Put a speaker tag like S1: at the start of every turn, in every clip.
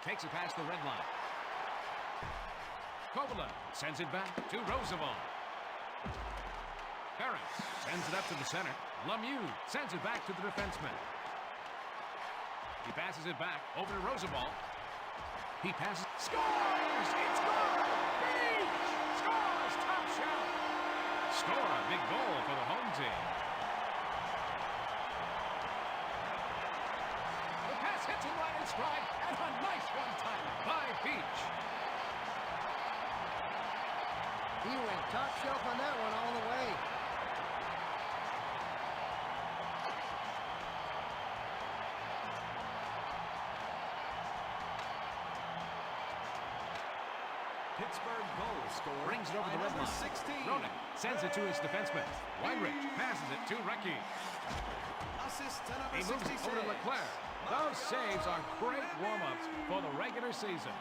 S1: Takes it past the red line. Kovala sends it back to Roosevelt. Parents sends it up to the center. Lemieux sends it back to the defenseman. He passes it back over to Roosevelt. He passes. Scores! It's good! Beach! Scores! Top shot! Score a big goal for the home team. The pass hits him right in stride, and a nice one-timer by Beach.
S2: He went top shelf on that one all the way.
S3: Pittsburgh goal scorer.
S1: Brings it over the red line.
S3: 16.
S1: Roenick sends it to his defenseman. Weinrich passes it to Recchi.
S3: Assist to number
S1: He moves
S3: 66.
S1: over to Leclerc. Those saves are great warm-ups for the regular season.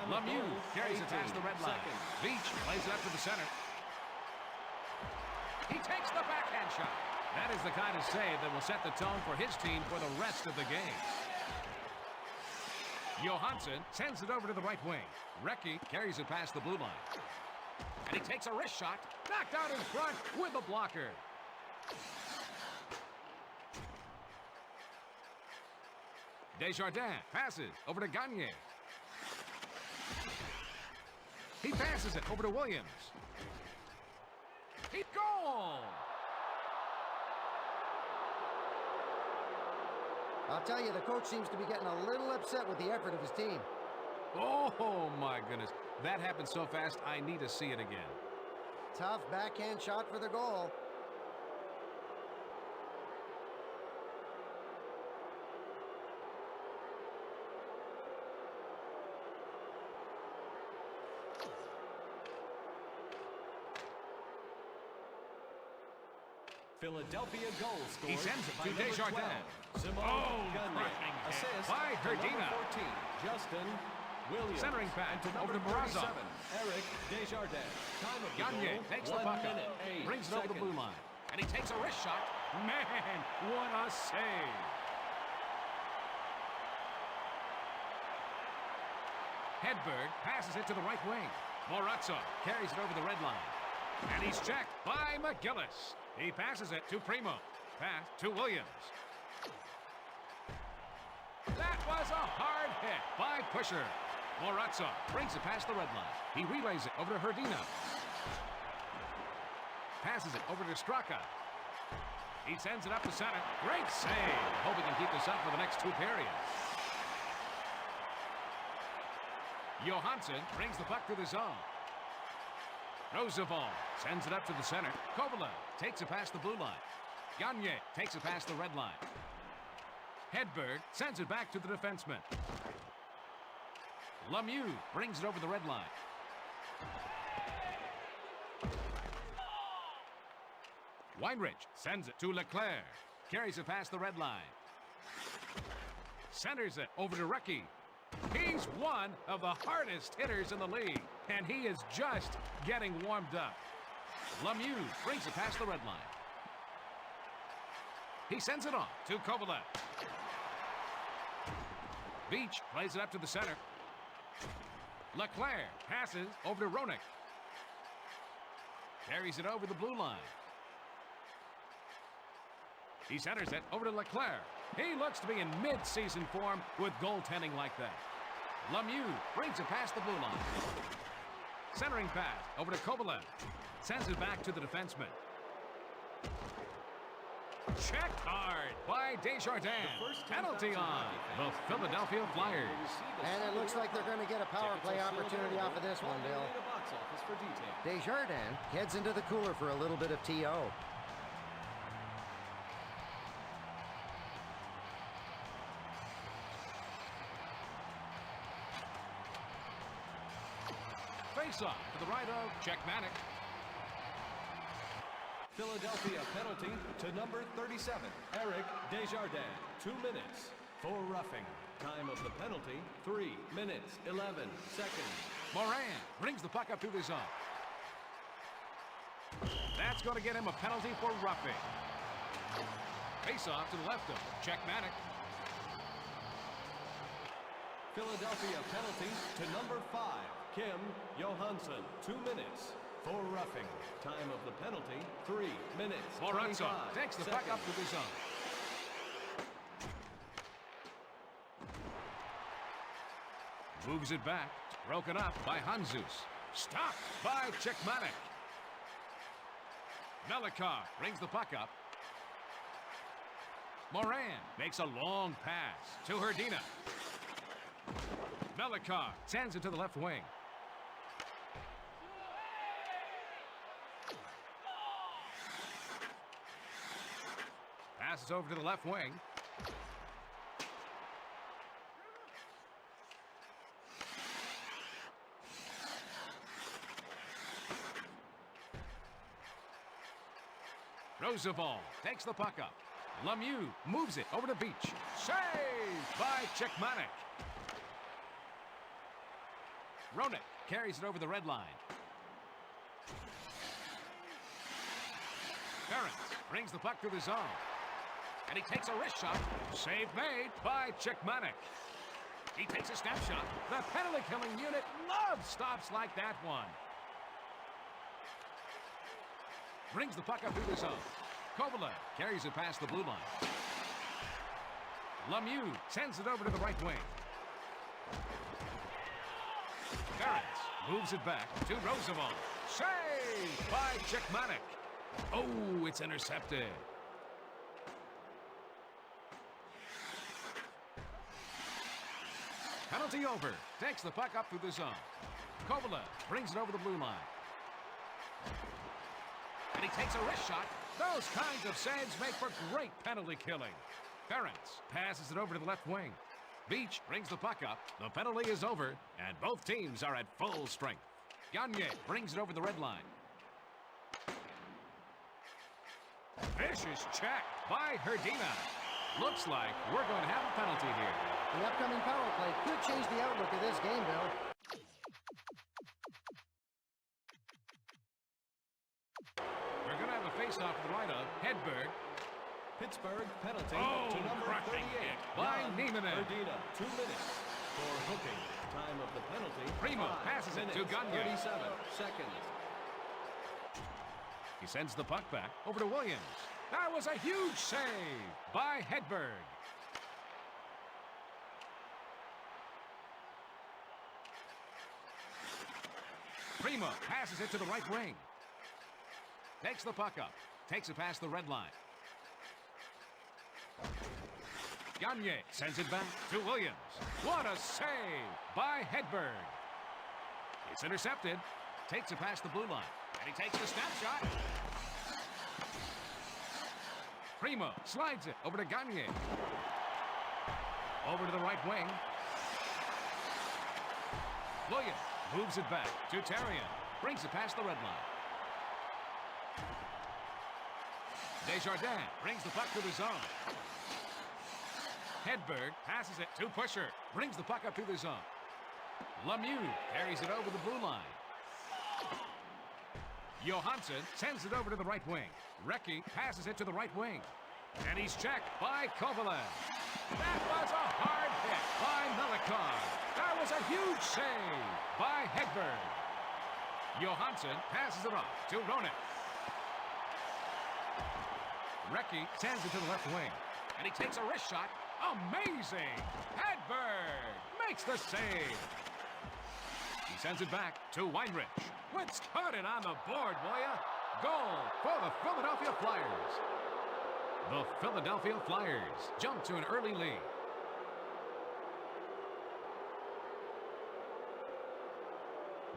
S1: Lemieux carries it past the red line. Beach plays it up to the center. He takes the backhand shot. That is the kind of save that will set the tone for his team for the rest of the game. Johansson sends it over to the right wing. Recchi carries it past the blue line. And he takes a wrist shot. Knocked out in front with a blocker. Desjardins passes over to Gagne. He passes it over to Williams. He goal!
S2: I'll tell you, the coach seems to be getting a little upset with the effort of his team.
S1: Oh, my goodness. That happened so fast, I need to see it again.
S2: Tough backhand shot for the goal.
S3: Philadelphia goal scored.
S1: He sends it
S3: by
S1: to
S3: number
S1: Desjardins.
S3: 12, Simon Gagne.
S1: crushing hit
S3: Assist
S1: by
S3: to number
S1: Herdina.
S3: 14, Justin Williams.
S1: Centering pass
S3: and to
S1: over
S3: number
S1: to Mrazov.
S3: 37, Eric Desjardins. Time of the
S1: Gagne
S3: goal,
S1: takes the
S3: 1
S1: puck up,
S3: minute, 8
S1: brings it over the blue line, and he takes a wrist shot. Man, what a save! Hedberg passes it to the right wing. Morazzo carries it over the red line, and he's checked by McGillis. He passes it to Primo. Pass to Williams. That was a hard hit by Pusher. Morazzo brings it past the red line. He relays it over to Herdina. Passes it over to Straka. He sends it up the center. Great save. Hope he can keep this up for the next 2 periods. Johansson brings the puck to the zone. Roosevelt sends it up to the center. Kovala takes it past the blue line. Gagne takes it past the red line. Hedberg sends it back to the defenseman. Lemieux brings it over the red line. Weinrich sends it to Leclerc. Carries it past the red line. Centers it over to Recchi. He's one of the hardest hitters in the league, and he is just getting warmed up. Lemieux brings it past the red line. He sends it on to Kovala. Beach plays it up to the center. Leclerc passes over to Roenick. Carries it over the blue line. He centers it over to Leclerc. He looks to be in mid-season form with goaltending like that. Lemieux brings it past the blue line. Centering pass over to Kovalev. Sends it back to the defenseman. Checked hard by Desjardins. Penalty on the Philadelphia Flyers.
S2: And it looks like they're going to get a power play opportunity off of this one, Bill. Desjardins heads into the cooler for a little bit of TO.
S1: Face-off to the right of Czechmanek.
S3: Philadelphia penalty to number 37, Eric Desjardins. 2 minutes for roughing. Time of the penalty, 3 minutes, 11 seconds.
S1: Moran brings the puck up through the zone. That's going to get him a penalty for roughing. Face-off to the left of Czechmanek.
S3: Philadelphia penalty to number 5, Kim Johansson. 2 minutes for roughing. Time of the penalty, 3 minutes,
S1: Moranson
S3: 25
S1: takes the
S3: seconds.
S1: puck up to the zone. Moves it back. Broken up by Hanzus. Stopped by Czechmanek. Melikar brings the puck up. Moran makes a long pass to Herdina. Melikar sends it to the left wing. Passes over to the left wing. Roosevelt takes the puck up. Lemieux moves it over to Beach. Saved by Czechmanek. Roenick carries it over the red line. Ferentz brings the puck through the zone. And he takes a wrist shot. Save made by Czechmanek. He takes a snapshot. The penalty-killing unit loves stops like that one. Brings the puck up through the zone. Kovalev carries it past the blue line. Lemieux sends it over to the right wing. Ferentz moves it back to Roosevelt. Saved by Czechmanek. Oh, it's intercepted. Penalty over. Takes the puck up through the zone. Kovalev brings it over the blue line. And he takes a wrist shot. Those kinds of saves make for great penalty killing. Ferentz passes it over to the left wing. Beach brings the puck up. The penalty is over, and both teams are at full strength. Gagne brings it over the red line. Vicious check by Herdina. Looks like we're going to have a penalty here.
S2: The upcoming power play could change the outlook of this game, Bill.
S1: We're going to have a face-off to the right of Hedberg.
S3: Pittsburgh penalty
S1: Oh,
S3: to number
S1: crushing
S3: 38,
S1: hit by
S3: Jan
S1: Nieminen.
S3: Herdina. 2 minutes for hooking. Time of the penalty,
S1: Primo
S3: 5
S1: passes it to
S3: minutes,
S1: Gagne.
S3: 37 seconds.
S1: He sends the puck back over to Williams. That was a huge save by Hedberg. Primo passes it to the right wing. Takes the puck up. Takes it past the red line. Gagne sends it back to Williams. What a save by Hedberg. It's intercepted. Takes it past the blue line. And he takes the snapshot. Primo slides it over to Gagne. Over to the right wing. Williams moves it back to Therrien. Brings it past the red line. Desjardins brings the puck to the zone. Hedberg passes it to Pusher. Brings the puck up through the zone. Lemieux carries it over the blue line. Johansson sends it over to the right wing. Recchi passes it to the right wing. And he's checked by Kovalev. That was a hard hit by Melikar. That was a huge save by Hedberg. Johansson passes it off to Roenick. Recchi sends it to the left wing. And he takes a wrist shot. Amazing! Hedberg makes the save. He sends it back to Weinrich. Let's put it on the board, will ya? Goal for the Philadelphia Flyers. The Philadelphia Flyers jump to an early lead.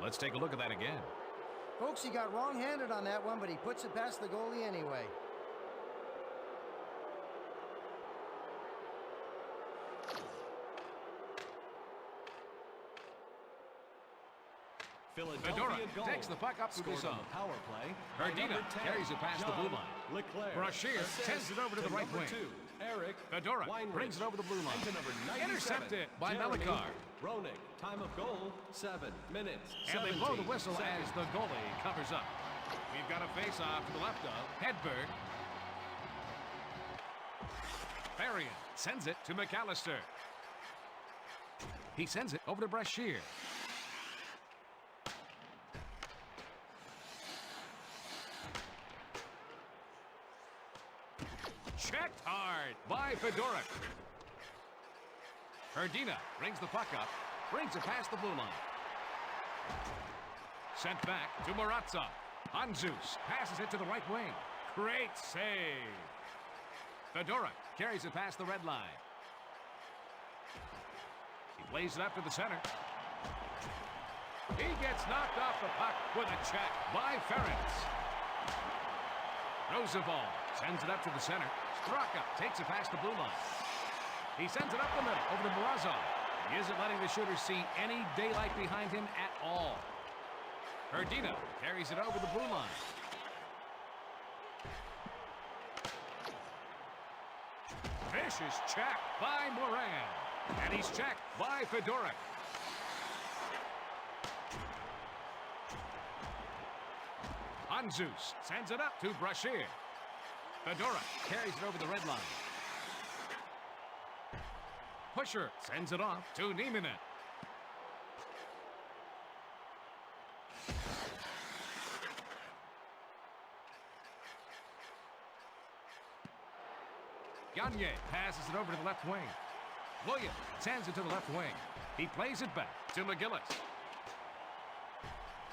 S1: Let's take a look at that again.
S2: Folks, he got wrong-handed on that one, but he puts it past the goalie anyway.
S3: Philadelphia goal.
S1: takes the puck up to the
S3: Scored on
S1: zone.
S3: the power play.
S1: Ferdina
S3: Number 10,
S1: carries it past the blue
S3: John
S1: line.
S3: Leclerc.
S1: Brashear
S3: Assist
S1: sends it over to the right
S3: number
S1: wing.
S3: 2, Eric
S1: Fedora
S3: Weinrich.
S1: brings it over the blue line.
S3: And to number 97,
S1: Intercepted by
S3: Jeremy
S1: Melikar.
S3: Roenick. Time of goal, 7 minutes.
S1: And they blow the
S3: 17
S1: whistle
S3: seconds.
S1: as the goalie covers up. We've got a face-off to the left of Hedberg. Varian sends it to McAllister. He sends it over to Brashear. Checked hard by Fedora. Ferdina brings the puck up, brings it past the blue line. Sent back to Maratza. Anzus passes it to the right wing. Great save. Fedora carries it past the red line. He plays it up to the center. He gets knocked off the puck with a check by Ferentz. Roosevelt sends it up to the center. Straka takes it past the blue line. He sends it up the middle over to Morozov. He isn't letting the shooter see any daylight behind him at all. Ferdina carries it over the blue line. Vicious check by Moran. And he's checked by Fedora. Anzus sends it up to Brashear. Fedora carries it over the red line. Pusher sends it off to Nieminen. Gagne passes it over to the left wing. Williams sends it to the left wing. He plays it back to McGillis.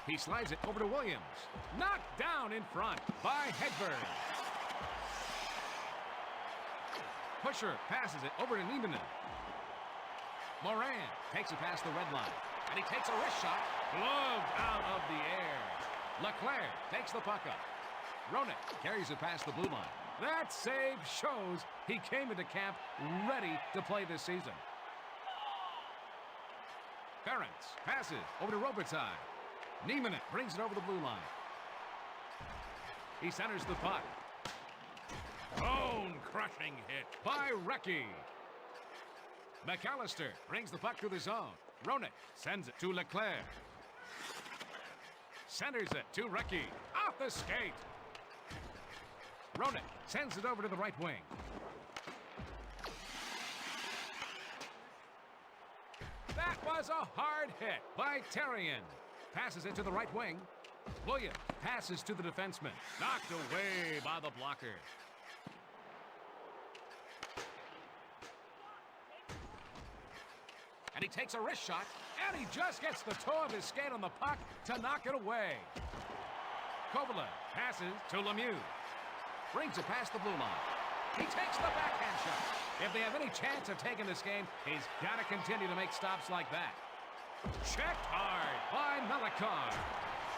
S1: He slides it over to Williams. Knocked down in front by Hedberg. Pusher passes it over to Nieminen. Moran takes it past the red line. And he takes a wrist shot. Gloved out of the air. Leclerc takes the puck up. Roenick carries it past the blue line. That save shows he came into camp ready to play this season. Ferentz passes over to Robitaille. Nieminen brings it over the blue line. He centers the puck. Bone-crushing hit by Recchi. McAllister brings the puck to the zone. Roenick sends it to Leclerc. Centers it to Recchi. Off the skate. Roenick sends it over to the right wing. That was a hard hit by Terrien. Passes it to the right wing. Williams passes to the defenseman. Knocked away by the blocker. And he takes a wrist shot, and he just gets the toe of his skate on the puck to knock it away. Kovalev passes to Lemieux. Brings it past the blue line. He takes the backhand shot. If they have any chance of taking this game, he's got to continue to make stops like that. Checked hard by Melikar.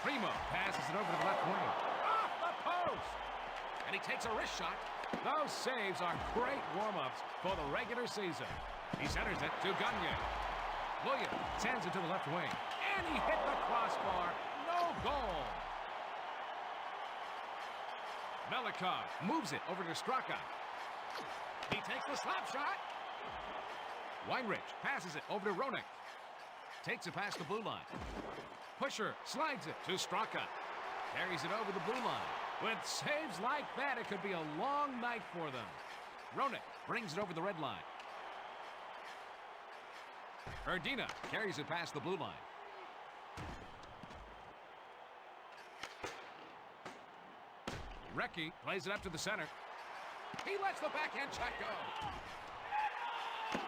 S1: Primo passes it over to the left wing. Off the post! And he takes a wrist shot. Those saves are great warm-ups for the regular season. He centers it to Gagne. Williams sends it to the left wing. And he hit the crossbar. No goal. Melikar moves it over to Straka. He takes the slap shot. Weinrich passes it over to Roenick. Takes it past the blue line. Pusher slides it to Straka. Carries it over the blue line. With saves like that, it could be a long night for them. Roenick brings it over the red line. Ferdina carries it past the blue line. Recchi plays it up to the center. He lets the backhand shot go.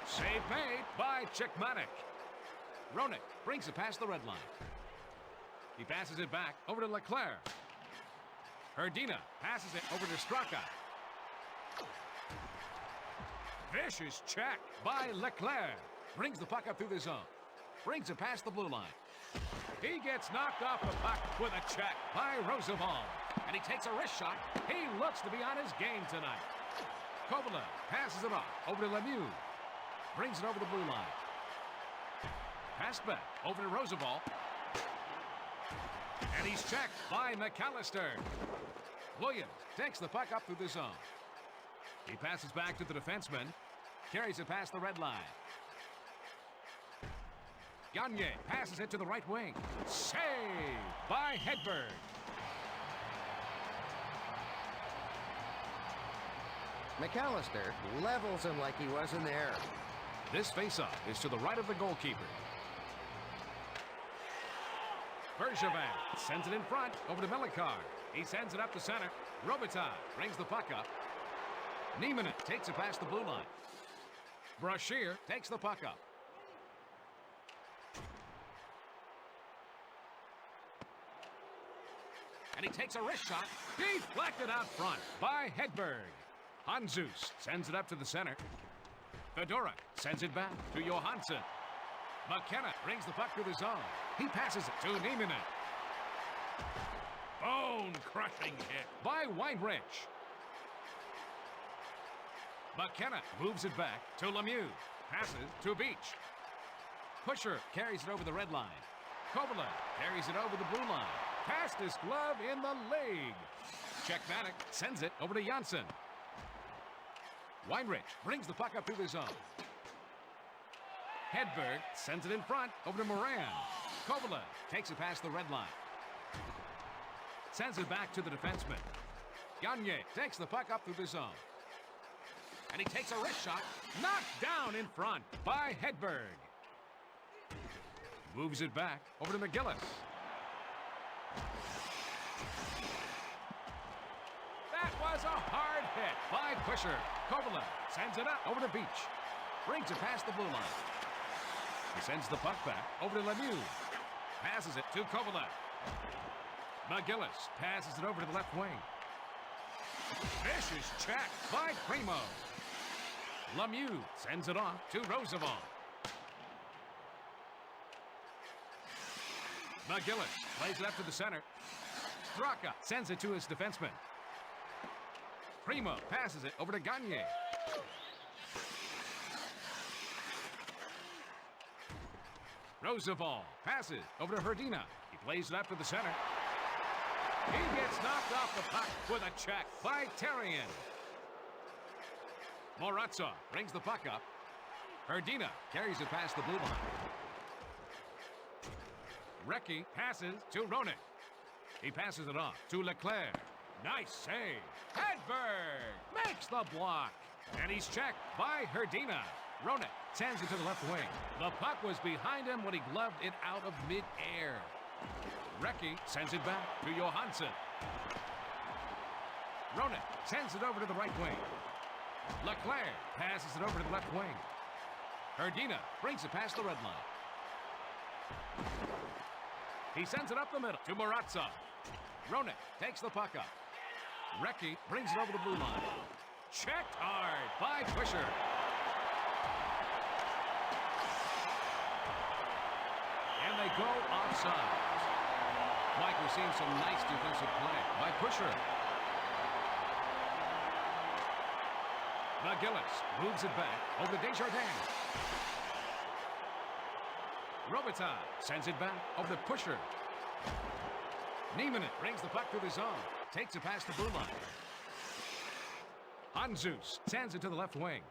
S1: Save made by Chickmanic. Roenick brings it past the red line. He passes it back over to Leclerc. Ferdina passes it over to Straka. Vicious check by Leclerc. Brings the puck up through the zone. Brings it past the blue line. He gets knocked off the puck with a check by Roosevelt. And he takes a wrist shot. He looks to be on his game tonight. Kovalev passes it off over to Lemieux. Brings it over the blue line. Pass back over to Roosevelt. And he's checked by McAllister. Williams takes the puck up through the zone. He passes back to the defenseman. Carries it past the red line. Gagne passes it to the right wing. Saved by Hedberg.
S2: McAllister levels him like he was in the air.
S1: This faceoff is to the right of the goalkeeper. Bergevin sends it in front over to Melikar. He sends it up to center. Robitaille brings the puck up. Niemanen takes it past the blue line. Brashear takes the puck up. And he takes a wrist shot. Deflected out front by Hedberg. Hanzus sends it up to the center. Fedora sends it back to Johansson. McKenna brings the puck to the zone. He passes it to Niemanen. Bone-crushing hit by Weinrich. McKenna moves it back to Lemieux. Passes to Beach. Pusher carries it over the red line. Kovalev carries it over the blue line. Past his glove in the leg. Czechmanek sends it over to Janssen. Weinrich brings the puck up through the zone. Hedberg sends it in front over to Moran. Kovalev takes it past the red line. Sends it back to the defenseman. Gagne takes the puck up through the zone. And he takes a wrist shot. Knocked down in front by Hedberg. Moves it back over to McGillis. That was a hard hit by Pusher. Kovalev sends it up over to Beach. Brings it past the blue line. He sends the puck back over to Lemieux. Passes it to Kovalev. McGillis passes it over to the left wing. Vicious check by Primo. Lemieux sends it off to Roosevelt. McGillis plays it up to the center. Straka sends it to his defenseman. Primo passes it over to Gagne. Roosevelt passes over to Herdina. He plays it up to the center. He gets knocked off the puck with a check by Terrien. Morazzo brings the puck up. Herdina carries it past the blue line. Recchi passes to Roenick. He passes it off to Leclerc. Nice save. Hedberg makes the block. And he's checked by Herdina. Roenick sends it to the left wing. The puck was behind him when he gloved it out of mid-air. Recchi sends it back to Johansson. Roenick sends it over to the right wing. Leclerc passes it over to the left wing. Herdina brings it past the red line. He sends it up the middle to Morazzo. Roenick takes the puck up. Recchi brings it over the blue line. Checked hard by Pusher. And they go offside. Mike, we're seeing some nice defensive play by Pusher. McGillis moves it back over to Desjardins. Robitaille sends it back over to Pusher. Niemanen brings the puck through the zone. Takes it past the blue line. Hanzus sends it to the left wing.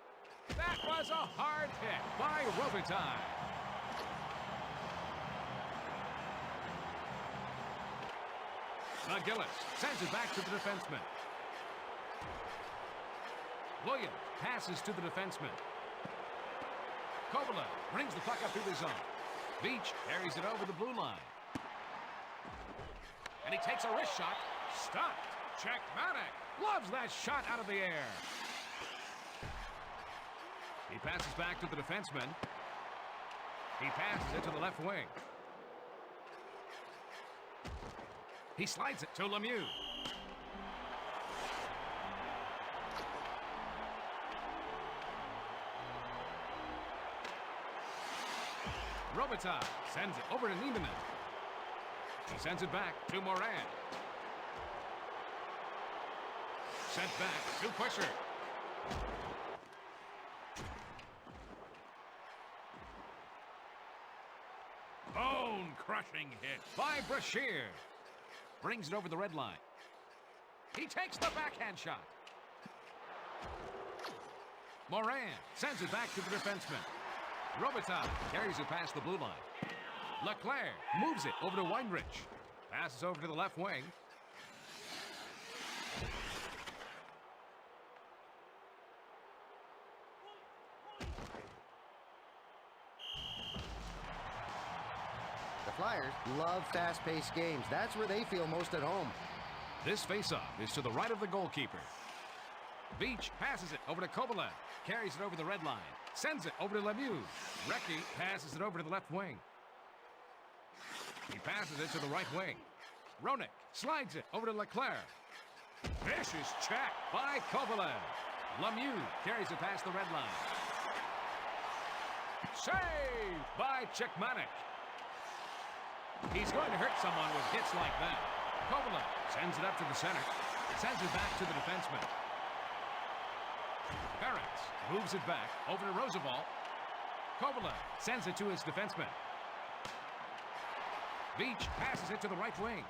S1: That was a hard hit by Robitaille. McGillis sends it back to the defenseman. Williams passes to the defenseman. Kovalev brings the puck up through the zone. Beach carries it over the blue line. And he takes a wrist shot. Stopped. Czechmanek loves that shot out of the air. He passes back to the defenseman. He passes it to the left wing. He slides it to Lemieux. Robitaille sends it over to Niemanen. He sends it back to Moran. Sent back to Pusher. Bone-crushing hit by Brashear. brings it over the red line. He takes the backhand shot. Moran sends it back to the defenseman. Robitaille carries it past the blue line. Leclerc moves it over to Weinrich. Passes over to the left wing.
S2: The Flyers love fast-paced games. That's where they feel most at home.
S1: This faceoff is to the right of the goalkeeper. Beach passes it over to Kovalev. Carries it over the red line. Sends it over to Lemieux. Recchi passes it over to the left wing. He passes it to the right wing. Roenick slides it over to Leclerc. Vicious check by Kovalev. Lemieux carries it past the red line. Saved by Cechmanek. He's going to hurt someone with hits like that. Kovalev sends it up to the center. Sends it back to the defenseman. Perez moves it back over to Roosevelt. Kovalev sends it to his defenseman. Beach passes it to the right wing.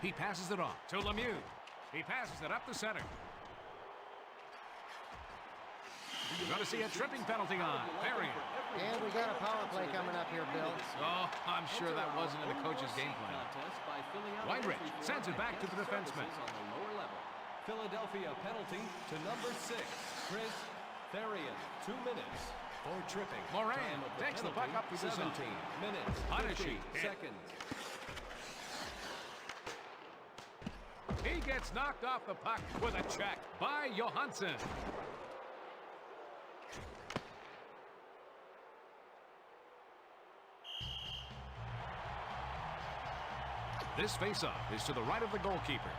S1: He passes it off to Lemieux. He passes it up the center. You're going to see a tripping penalty on Perry.
S2: And we got a power play coming up here, Bill.
S1: Oh, I'm sure that wasn't in the coach's game plan. Weinrich sends it back to the defenseman.
S3: Philadelphia penalty to number 6, Chris Therien. 2 minutes for tripping.
S1: Moran
S3: Time of
S1: takes the
S3: penalty,
S1: puck up to the
S3: 17
S1: zone.
S3: minutes,
S1: Hanashi
S3: 50 seconds.
S1: He gets knocked off the puck with a check by Johansson. This faceoff is to the right of the goalkeeper.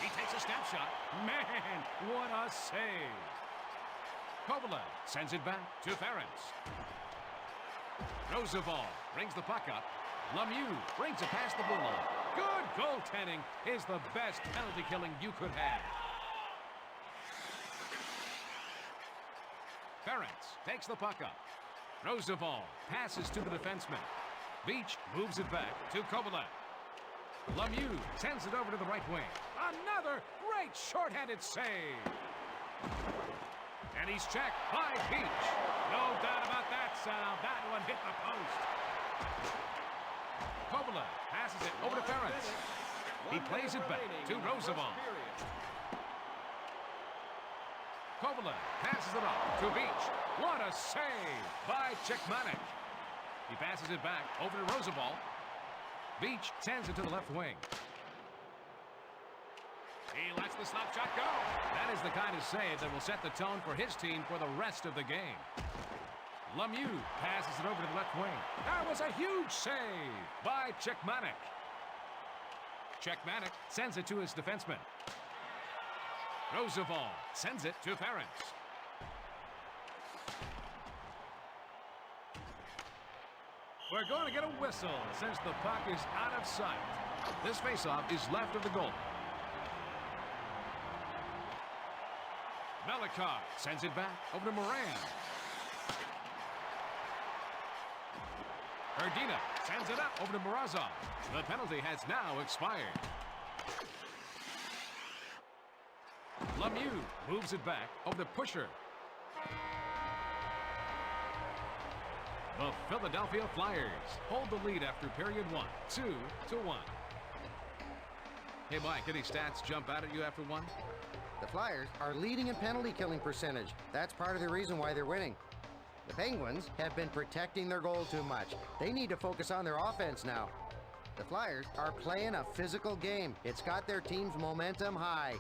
S1: He takes a snap shot. Man, what a save. Kovalev sends it back to Ferentz. Roosevelt brings the puck up. Lemieux brings it past the blue line. Good goaltending is the best penalty killing you could have. Ferentz takes the puck up. Roosevelt passes to the defenseman. Beach moves it back to Kovalev. Lemieux sends it over to the right wing. Another great shorthanded save. And he's checked by Beach. No doubt about that sound. That one hit the post. Kovalev passes it over to Ferentz. He plays it back to Roosevelt. Kovalev passes it off to Beach. What a save by Cechmanek. He passes it back over to Roosevelt. Beach sends it to the left wing. He lets the slap shot go. That is the kind of save that will set the tone for his team for the rest of the game. Lemieux passes it over to the left wing. That was a huge save by Cechmanek. Cechmanek sends it to his defenseman. Roosevelt sends it to Ferentz. We're going to get a whistle since the puck is out of sight. This faceoff is left of the goal. Melikar sends it back over to Moran. Erdina sends it up over to Morozov. The penalty has now expired. Lemieux moves it back over to Pusher. The Philadelphia Flyers hold the lead after period 1, 2-1. Hey, Mike, any stats jump out at you after 1?
S2: The Flyers are leading in penalty killing percentage. That's part of the reason why they're winning. The Penguins have been protecting their goal too much. They need to focus on their offense now. The Flyers are playing a physical game. It's got their team's momentum high.